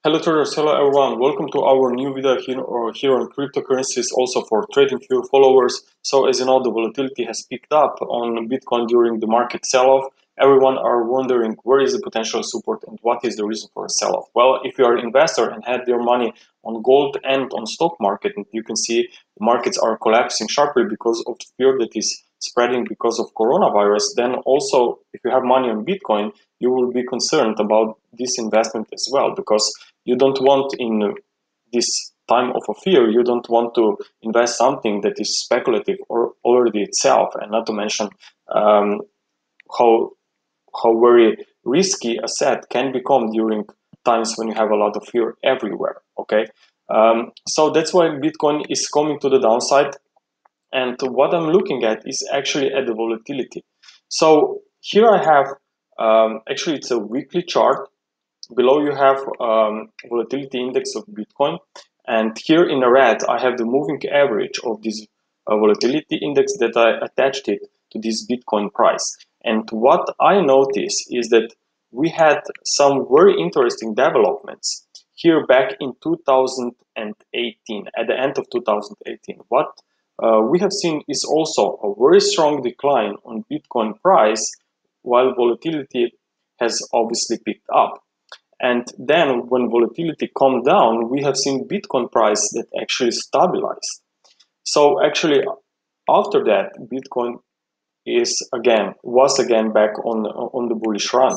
Hello traders, hello everyone, welcome to our new video here on cryptocurrencies, also for TradingView followers. So as you know, the volatility has picked up on Bitcoin during the market sell-off. Everyone are wondering where is the potential support and what is the reason for a sell-off. Well, if you are an investor and had your money on gold and on stock market, and you can see the markets are collapsing sharply because of the fear that is spreading because of coronavirus, then also if you have money on Bitcoin, you will be concerned about this investment as well, because you don't want in this time of a fear, you don't want to invest something that is speculative or already itself, and not to mention how very risky a asset can become during times when you have a lot of fear everywhere. Okay, so that's why Bitcoin is coming to the downside, and what I'm looking at is actually at the volatility. So here I have actually it's a weekly chart. Below you have volatility index of Bitcoin, and here in the red I have the moving average of this volatility index that I attached it to this Bitcoin price. And what I notice is that we had some very interesting developments here back in 2018, at the end of 2018. What we have seen is also a very strong decline on Bitcoin price, while volatility has obviously picked up. And then when volatility calmed down, we have seen Bitcoin price that actually stabilized. So actually after that, Bitcoin was again back on the bullish run.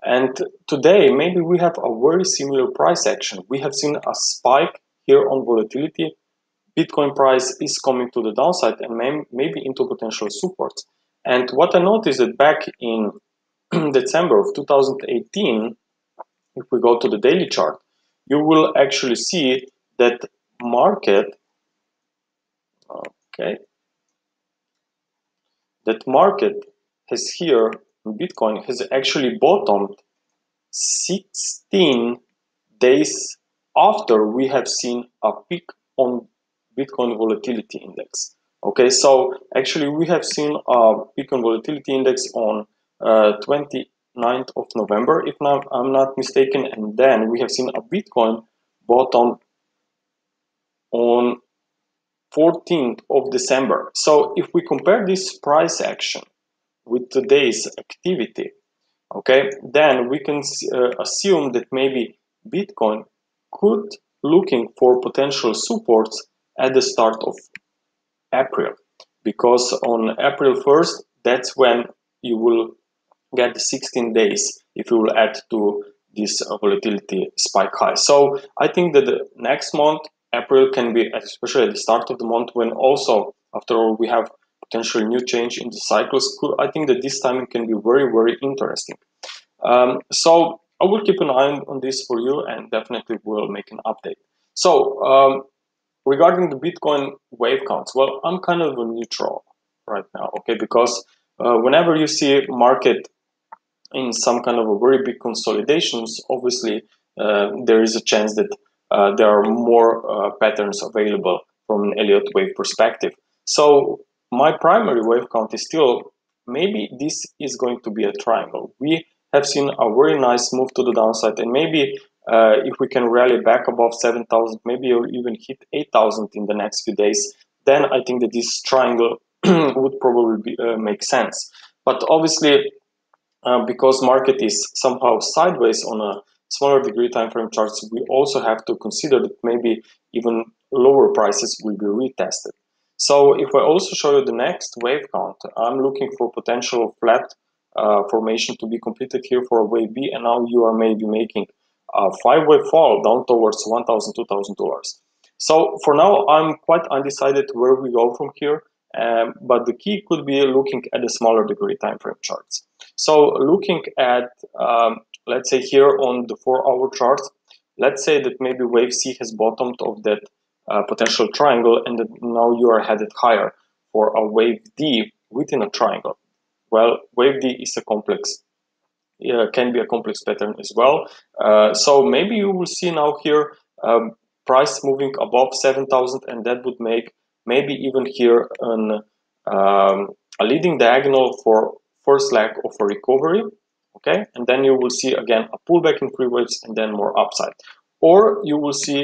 And today maybe we have a very similar price action. We have seen a spike here on volatility. Bitcoin price is coming to the downside and maybe into potential support. And what I noticed that back in December of 2018, if we go to the daily chart, you will actually see that market, okay, that market has here, Bitcoin has actually bottomed 16 days after we have seen a peak on Bitcoin volatility index. Okay, so actually we have seen a peak on volatility index on 29th of November, if I'm not mistaken, and then we have seen a Bitcoin bottom on 14th of December. So if we compare this price action with today's activity, okay, then we can assume that maybe Bitcoin could looking for potential supports at the start of April, because on April 1st, that's when you will get the 16 days if you will add to this volatility spike high. So I think that the next month, April, can be, especially at the start of the month, when also, after all, we have potential new change in the cycles. I think that this timing can be very, very interesting. So I will keep an eye on this for you, and definitely will make an update. So regarding the Bitcoin wave counts, well, I'm kind of a neutral right now, okay, because whenever you see market in some kind of a very big consolidations, obviously there is a chance that there are more patterns available from an Elliott wave perspective. So my primary wave count is still, maybe this is going to be a triangle. We have seen a very nice move to the downside, and maybe if we can rally back above 7,000, maybe even hit 8,000 in the next few days, then I think that this triangle would probably make sense. But obviously, because market is somehow sideways on a smaller degree time frame charts, we also have to consider that maybe even lower prices will be retested. So if I also show you the next wave count, I'm looking for potential flat formation to be completed here for a wave B, and now you are maybe making a 5-wave fall down towards $1,000, $2,000. So for now, I'm quite undecided where we go from here, but the key could be looking at the smaller degree time frame charts. So looking at, let's say here on the 4-hour chart, let's say that maybe wave C has bottomed of that potential triangle, and that now you are headed higher for a wave D within a triangle. Well, wave D is a complex, can be a complex pattern as well. So maybe you will see now here price moving above 7,000, and that would make maybe even here a leading diagonal for first leg of a recovery. Okay, and then you will see again a pullback in 3 waves and then more upside. or you will see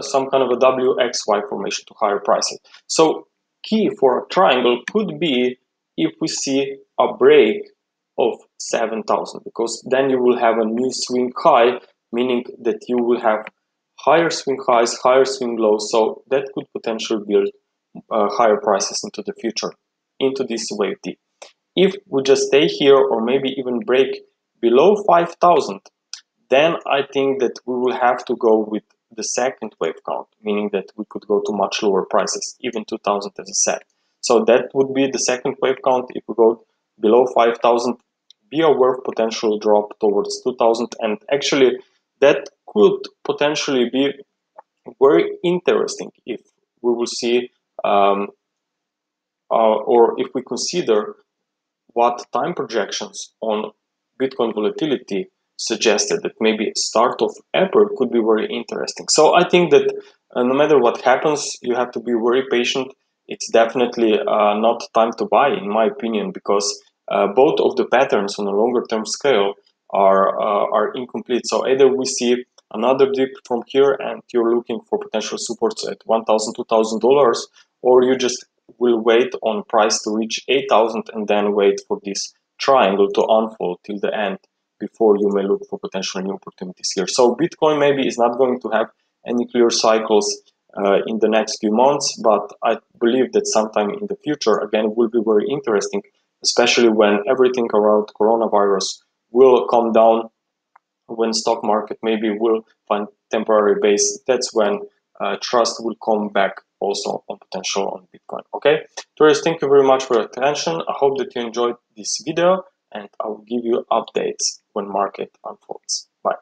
some kind of a WXY formation to higher prices. So key for a triangle could be if we see a break of 7,000, because then you will have a new swing high, meaning that you will have higher swing highs, higher swing lows. So that could potentially build higher prices into the future, into this wave D. If we just stay here or maybe even break below 5,000, then I think that we will have to go with the second wave count, meaning that we could go to much lower prices, even 2,000 as I said. So that would be the second wave count. If we go below 5,000, be aware of potential drop towards 2,000, and actually that could potentially be very interesting if we will see or if we consider what time projections on Bitcoin volatility suggested, that maybe start of April could be very interesting. So I think that no matter what happens, you have to be very patient. It's definitely not time to buy, in my opinion, because both of the patterns on a longer term scale are incomplete. So either we see another dip from here and you're looking for potential supports at $1,000, $2,000, or you just will wait on price to reach 8,000 and then wait for this triangle to unfold till the end before you may look for potential new opportunities here. So Bitcoin maybe is not going to have any clear cycles in the next few months, but I believe that sometime in the future, again, it will be very interesting, especially when everything around coronavirus will come down, when stock market maybe will find temporary base. That's when trust will come back also on potential on Bitcoin. Okay, Tourists, thank you very much for your attention. I hope that you enjoyed this video, and I will give you updates when market unfolds. Bye.